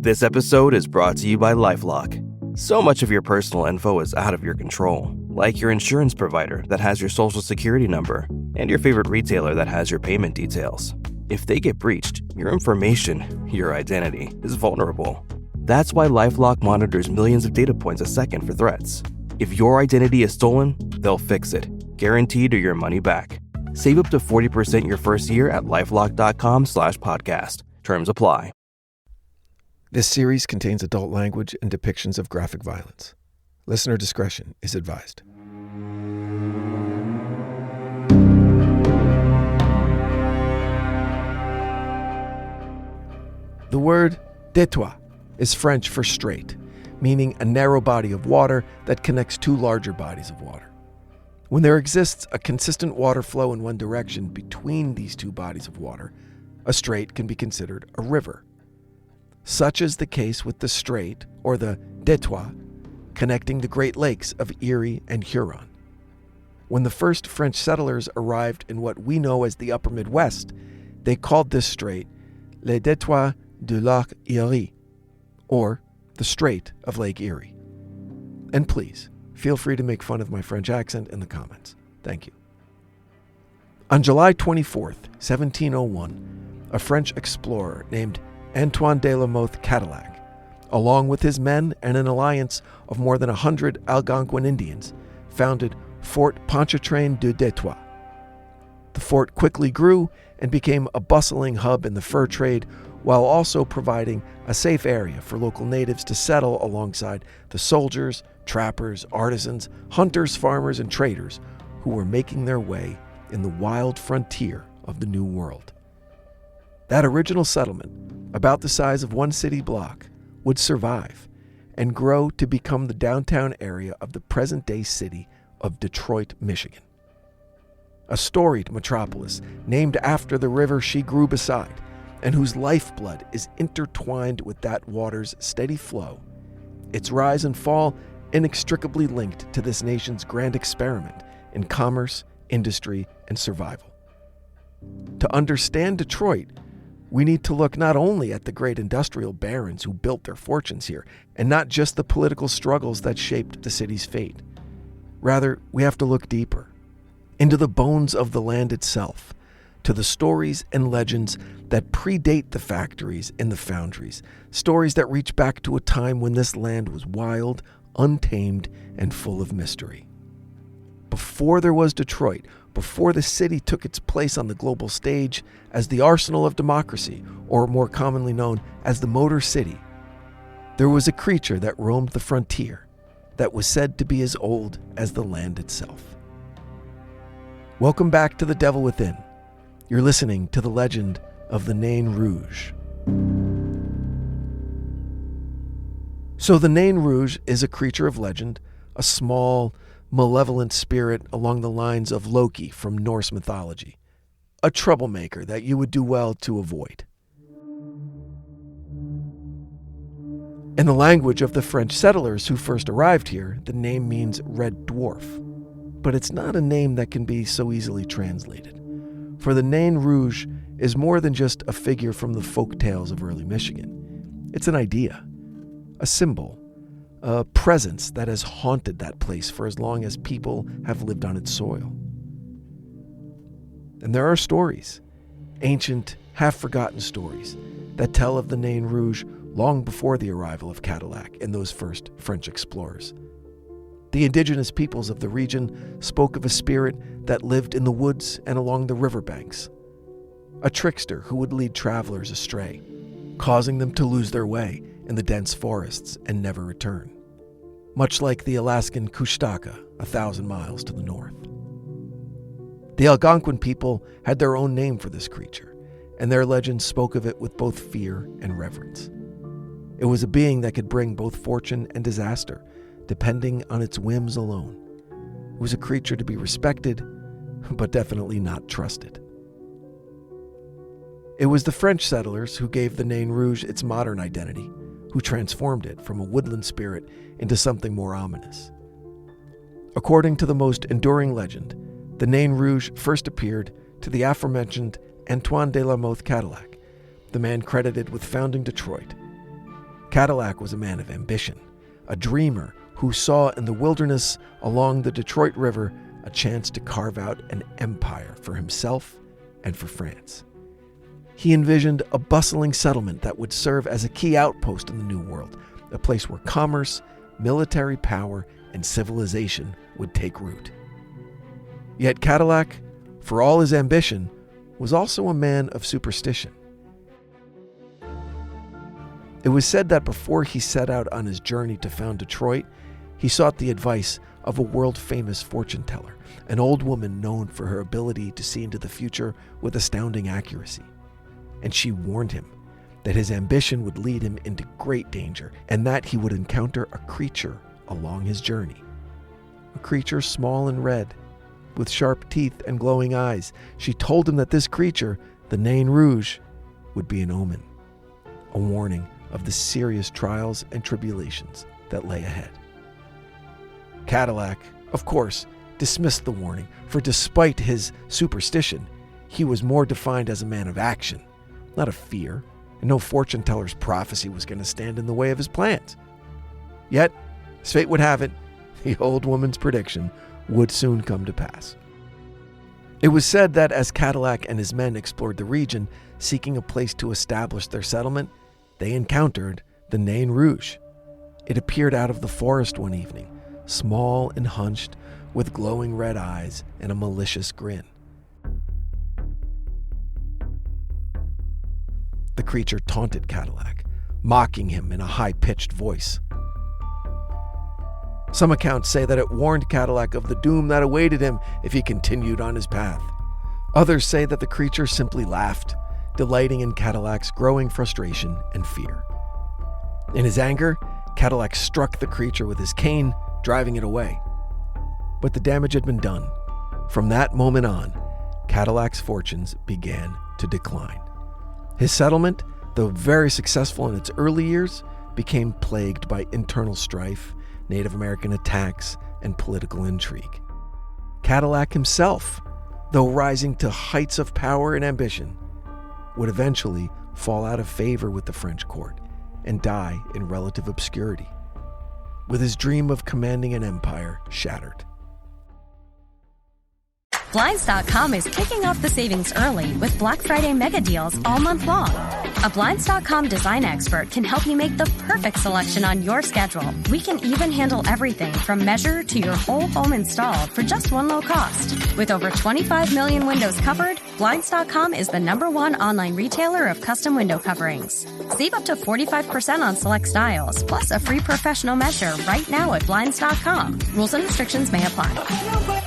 This episode is brought to you by LifeLock. So much of your personal info is out of your control, like your insurance provider that has your social security number and your favorite retailer that has your payment details. If they get breached, your information, your identity, is vulnerable. That's why LifeLock monitors millions of data points a second for threats. If your identity is stolen, they'll fix it, guaranteed or your money back. Save up to 40% your first year at LifeLock.com/podcast. Terms apply. This series contains adult language and depictions of graphic violence. Listener discretion is advised. The word détroit is French for strait, meaning a narrow body of water that connects two larger bodies of water. When there exists a consistent water flow in one direction between these two bodies of water, a strait can be considered a river. Such is the case with the strait, or the détroit, connecting the Great Lakes of Erie and Huron. When the first French settlers arrived in what we know as the Upper Midwest, they called this strait Le Détroit du Lac Erie, or the Strait of Lake Erie. And please, feel free to make fun of my French accent in the comments. Thank you. On July 24th, 1701, a French explorer named Antoine de la Mothe Cadillac, along with his men and an alliance of more than 100 Algonquin Indians, founded Fort Pontchartrain du Détroit. The fort quickly grew and became a bustling hub in the fur trade, while also providing a safe area for local natives to settle alongside the soldiers, trappers, artisans, hunters, farmers, and traders who were making their way in the wild frontier of the New World. That original settlement, about the size of one city block, would survive and grow to become the downtown area of the present-day city of Detroit, Michigan. A storied metropolis named after the river she grew beside, and whose lifeblood is intertwined with that water's steady flow, its rise and fall inextricably linked to this nation's grand experiment in commerce, industry, and survival. To understand Detroit, we need to look not only at the great industrial barons who built their fortunes here, and not just the political struggles that shaped the city's fate. Rather, we have to look deeper, into the bones of the land itself, to the stories and legends that predate the factories and the foundries, stories that reach back to a time when this land was wild, untamed, and full of mystery. Before there was Detroit, before the city took its place on the global stage as the arsenal of democracy, or more commonly known as the Motor City, there was a creature that roamed the frontier that was said to be as old as the land itself. Welcome back to The Devil Within. You're listening to the legend of the Nain Rouge. So the Nain Rouge is a creature of legend, a small, malevolent spirit along the lines of Loki from Norse mythology, a troublemaker that you would do well to avoid. In the language of the French settlers who first arrived here, the name means red dwarf, but it's not a name that can be so easily translated. For the Nain Rouge is more than just a figure from the folk tales of early Michigan. It's an idea, a symbol, a presence that has haunted that place for as long as people have lived on its soil. And there are stories, ancient, half-forgotten stories, that tell of the Nain Rouge long before the arrival of Cadillac and those first French explorers. The indigenous peoples of the region spoke of a spirit that lived in the woods and along the riverbanks, a trickster who would lead travelers astray, causing them to lose their way in the dense forests and never return, much like the Alaskan Kushtaka 1,000 miles to the north. The Algonquin people had their own name for this creature, and their legends spoke of it with both fear and reverence. It was a being that could bring both fortune and disaster, depending on its whims alone. It was a creature to be respected, but definitely not trusted. It was the French settlers who gave the Nain Rouge its modern identity, who transformed it from a woodland spirit into something more ominous. According to the most enduring legend, the Nain Rouge first appeared to the aforementioned Antoine de la Mothe Cadillac, the man credited with founding Detroit. Cadillac was a man of ambition, a dreamer who saw in the wilderness along the Detroit River a chance to carve out an empire for himself and for France. He envisioned a bustling settlement that would serve as a key outpost in the New World, a place where commerce, military power, and civilization would take root. Yet Cadillac, for all his ambition, was also a man of superstition. It was said that before he set out on his journey to found Detroit, he sought the advice of a world-famous fortune teller, an old woman known for her ability to see into the future with astounding accuracy. And she warned him that his ambition would lead him into great danger and that he would encounter a creature along his journey. A creature small and red, with sharp teeth and glowing eyes. She told him that this creature, the Nain Rouge, would be an omen, a warning of the serious trials and tribulations that lay ahead. Cadillac, of course, dismissed the warning, for despite his superstition, he was more defined as a man of action, not of fear, and no fortune teller's prophecy was going to stand in the way of his plans. Yet, as fate would have it, the old woman's prediction would soon come to pass. It was said that as Cadillac and his men explored the region, seeking a place to establish their settlement, they encountered the Nain Rouge. It appeared out of the forest one evening, small and hunched, with glowing red eyes and a malicious grin. The creature taunted Cadillac, mocking him in a high-pitched voice. Some accounts say that it warned Cadillac of the doom that awaited him if he continued on his path. Others say that the creature simply laughed, delighting in Cadillac's growing frustration and fear. In his anger, Cadillac struck the creature with his cane, driving it away. But the damage had been done. From that moment on, Cadillac's fortunes began to decline. His settlement, though very successful in its early years, became plagued by internal strife, Native American attacks, and political intrigue. Cadillac himself, though rising to heights of power and ambition, would eventually fall out of favor with the French court and die in relative obscurity, with his dream of commanding an empire shattered. Blinds.com is kicking off the savings early with Black Friday mega deals all month long. A Blinds.com design expert can help you make the perfect selection on your schedule. We can even handle everything from measure to your whole home installed for just one low cost. With over 25 million windows covered, Blinds.com is the #1 online retailer of custom window coverings. Save up to 45% on select styles, plus a free professional measure right now at Blinds.com. Rules and restrictions may apply.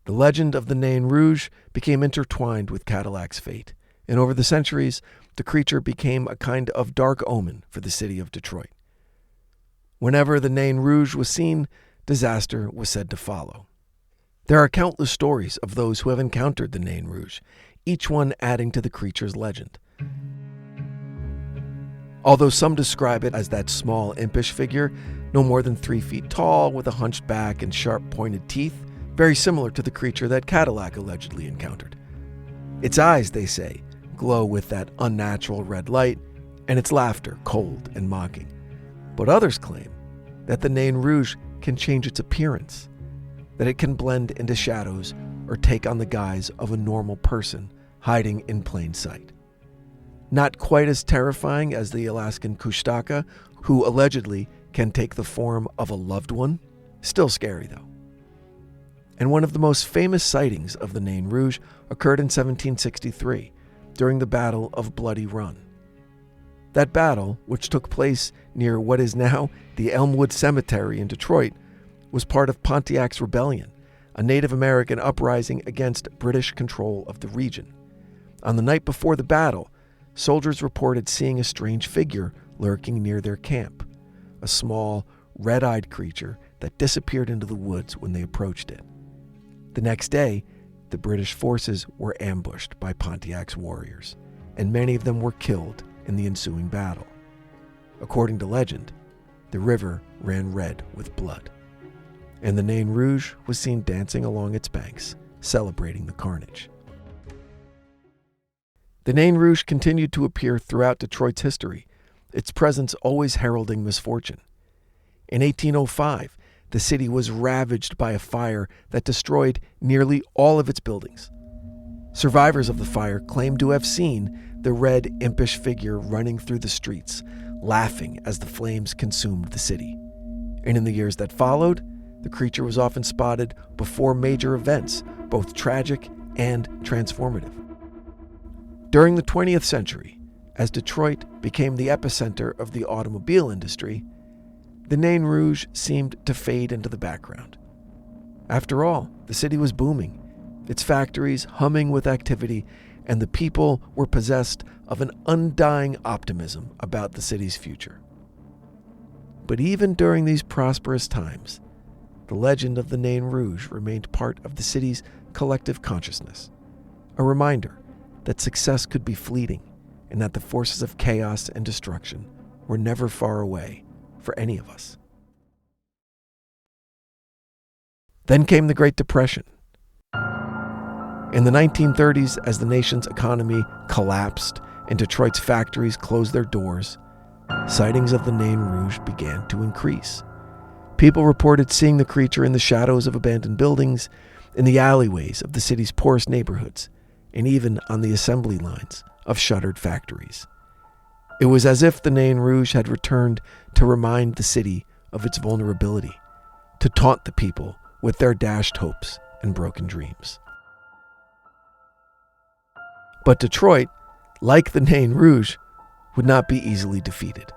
The legend of the Nain Rouge became intertwined with Cadillac's fate, and over the centuries, the creature became a kind of dark omen for the city of Detroit. Whenever the Nain Rouge was seen, disaster was said to follow. There are countless stories of those who have encountered the Nain Rouge, each one adding to the creature's legend. Although some describe it as that small, impish figure, no more than 3 feet tall, with a hunched back and sharp, pointed teeth, very similar to the creature that Cadillac allegedly encountered. Its eyes, they say, glow with that unnatural red light, and its laughter cold and mocking. But others claim that the Nain Rouge can change its appearance, that it can blend into shadows or take on the guise of a normal person hiding in plain sight. Not quite as terrifying as the Alaskan Kushtaka, who allegedly can take the form of a loved one. Still scary, though. And one of the most famous sightings of the Nain Rouge occurred in 1763, during the Battle of Bloody Run. That battle, which took place near what is now the Elmwood Cemetery in Detroit, was part of Pontiac's Rebellion, a Native American uprising against British control of the region. On the night before the battle, soldiers reported seeing a strange figure lurking near their camp, a small, red-eyed creature that disappeared into the woods when they approached it. The next day, the British forces were ambushed by Pontiac's warriors, and many of them were killed in the ensuing battle. According to legend, the river ran red with blood, and the Nain Rouge was seen dancing along its banks, celebrating the carnage. The Nain Rouge continued to appear throughout Detroit's history, its presence always heralding misfortune. In 1805, the city was ravaged by a fire that destroyed nearly all of its buildings. Survivors of the fire claimed to have seen the red, impish figure running through the streets, laughing as the flames consumed the city. And in the years that followed, the creature was often spotted before major events, both tragic and transformative. During the 20th century, as Detroit became the epicenter of the automobile industry, the Nain Rouge seemed to fade into the background. After all, the city was booming, its factories humming with activity, and the people were possessed of an undying optimism about the city's future. But even during these prosperous times, the legend of the Nain Rouge remained part of the city's collective consciousness, a reminder that success could be fleeting and that the forces of chaos and destruction were never far away for any of us. Then came the Great Depression. In the 1930s, as the nation's economy collapsed and Detroit's factories closed their doors, sightings of the Nain Rouge began to increase. People reported seeing the creature in the shadows of abandoned buildings, in the alleyways of the city's poorest neighborhoods, and even on the assembly lines of shuttered factories. It was as if the Nain Rouge had returned to remind the city of its vulnerability, to taunt the people with their dashed hopes and broken dreams. But Detroit, like the Nain Rouge, would not be easily defeated.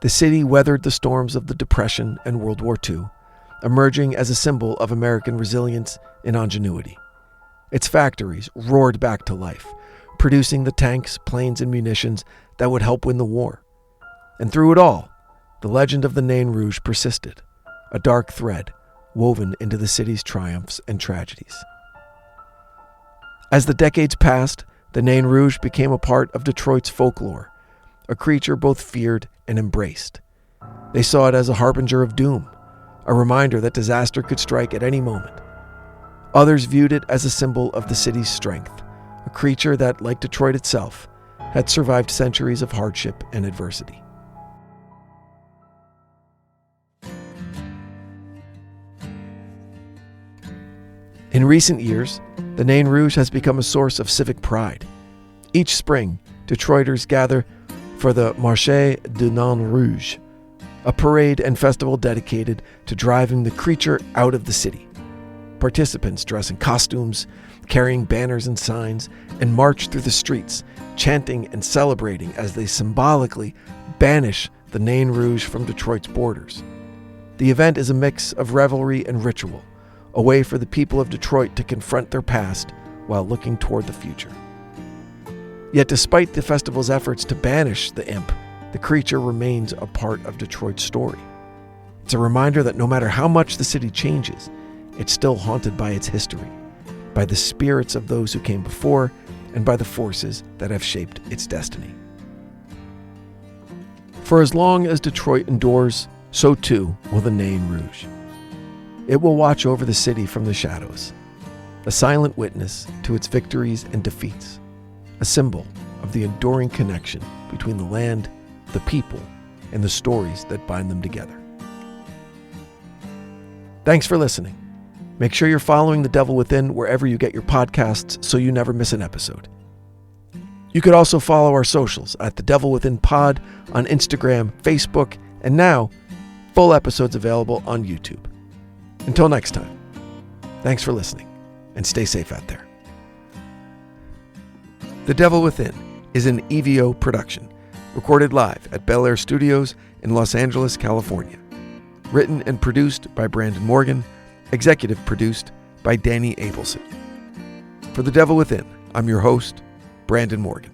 The city weathered the storms of the Depression and World War II, emerging as a symbol of American resilience and ingenuity. Its factories roared back to life, producing the tanks, planes, and munitions that would help win the war. And through it all, the legend of the Nain Rouge persisted, a dark thread woven into the city's triumphs and tragedies. As the decades passed, the Nain Rouge became a part of Detroit's folklore, a creature both feared and embraced. They saw it as a harbinger of doom, a reminder that disaster could strike at any moment. Others viewed it as a symbol of the city's strength, a creature that, like Detroit itself, had survived centuries of hardship and adversity. In recent years, the Nain Rouge has become a source of civic pride. Each spring, Detroiters gather for the Marché du Nain Rouge, a parade and festival dedicated to driving the creature out of the city. Participants dress in costumes, carrying banners and signs, and march through the streets, chanting and celebrating as they symbolically banish the Nain Rouge from Detroit's borders. The event is a mix of revelry and ritual, a way for the people of Detroit to confront their past while looking toward the future. Yet despite the festival's efforts to banish the imp, the creature remains a part of Detroit's story. It's a reminder that no matter how much the city changes, it's still haunted by its history, by the spirits of those who came before, and by the forces that have shaped its destiny. For as long as Detroit endures, so too will the Nain Rouge. It will watch over the city from the shadows, a silent witness to its victories and defeats, a symbol of the enduring connection between the land, the people, and the stories that bind them together. Thanks for listening. Make sure you're following The Devil Within wherever you get your podcasts so you never miss an episode. You could also follow our socials at The Devil Within Pod on Instagram, Facebook, and now, full episodes available on YouTube. Until next time, thanks for listening, and stay safe out there. The Devil Within is an EVO production, recorded live at Bel Air Studios in Los Angeles, California. Written and produced by Brandon Morgan, executive produced by Danny Abelson. For The Devil Within, I'm your host, Brandon Morgan.